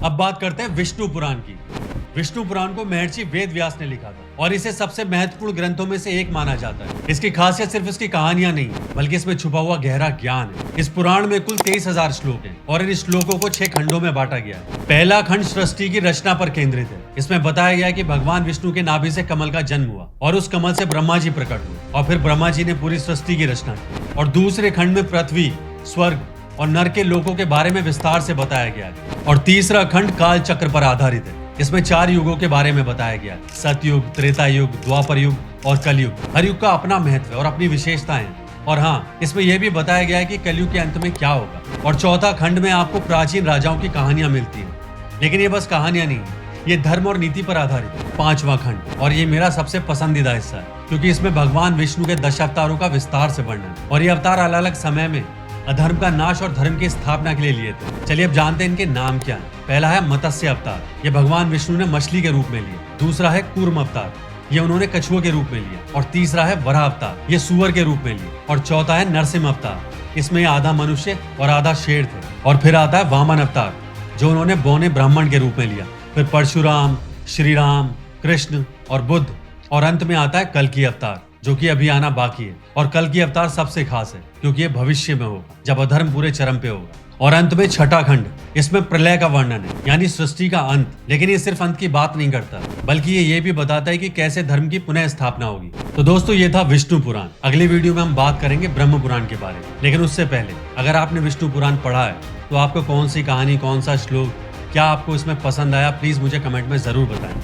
अब बात करते हैं विष्णु पुराण की। विष्णु पुराण को महर्षि वेद व्यास ने लिखा था और इसे सबसे महत्वपूर्ण ग्रंथों में से एक माना जाता है। इसकी खासियत सिर्फ इसकी कहानियां नहीं बल्कि इसमें छुपा हुआ गहरा ज्ञान है। इस पुराण में कुल 23,000 श्लोक हैं और इन श्लोकों को 6 खंडों में बांटा गया है। पहला खंड सृष्टि की रचना पर केंद्रित है। इसमें बताया गया कि भगवान विष्णु के नाभि से कमल का जन्म हुआ और उस कमल से ब्रह्मा जी प्रकट हुए और फिर ब्रह्मा जी ने पूरी सृष्टि की रचना की। और दूसरे खंड में पृथ्वी, स्वर्ग और नर के लोकों के बारे में विस्तार से बताया गया है। और तीसरा खंड काल चक्र पर आधारित है। इसमें 4 युगों के बारे में बताया गया है, सतयुग, त्रेता युग, द्वापर युग और कलयुग। हर युग का अपना महत्व है और अपनी विशेषताएं हैं। और हाँ, इसमें यह भी बताया गया है कि कलयुग के अंत में क्या होगा। और चौथा खंड में आपको प्राचीन राजाओं की कहानियां मिलती हैं, लेकिन ये बस कहानियां नहीं, ये धर्म और नीति पर आधारित है। 5वां खंड, और ये मेरा सबसे पसंदीदा हिस्सा है क्योंकि इसमें भगवान विष्णु के 10 अवतारों का विस्तार से वर्णन है। और ये अवतार अलग अलग समय में अधर्म का नाश और धर्म की स्थापना के लिए लिए थे। चलिए अब जानते हैं इनके नाम क्या हैं। पहला है मत्स्य अवतार, ये भगवान विष्णु ने मछली के रूप में लिया। दूसरा है कूर्म अवतार, ये उन्होंने कछुए के रूप में लिया। और तीसरा है वराह अवतार, ये सुअर के रूप में लिया। और चौथा है नरसिंह अवतार, इसमें आधा मनुष्य और आधा शेर थे। और फिर आता है वामन अवतार, जो उन्होंने बौने ब्राह्मण के रूप में लिया। फिर परशुराम, श्री राम, कृष्ण और बुद्ध। और अंत में आता है कल्कि अवतार, जो कि अभी आना बाकी है। और कल्कि अवतार सबसे खास है क्योंकि ये भविष्य में होगा, जब अधर्म पूरे चरम पे होगा। और अंत में छठा खंड, इसमें प्रलय का वर्णन है, यानी सृष्टि का अंत। लेकिन ये सिर्फ अंत की बात नहीं करता, बल्कि ये भी बताता है कि कैसे धर्म की पुनः स्थापना होगी। तो दोस्तों, ये था विष्णु पुराण। अगली वीडियो में हम बात करेंगे ब्रह्म पुराण के बारे में। लेकिन उससे पहले, अगर आपने विष्णु पुराण पढ़ा है तो आपको कौन सी कहानी, कौन सा श्लोक, क्या आपको इसमें पसंद आया, प्लीज मुझे कमेंट में जरूर बताएं।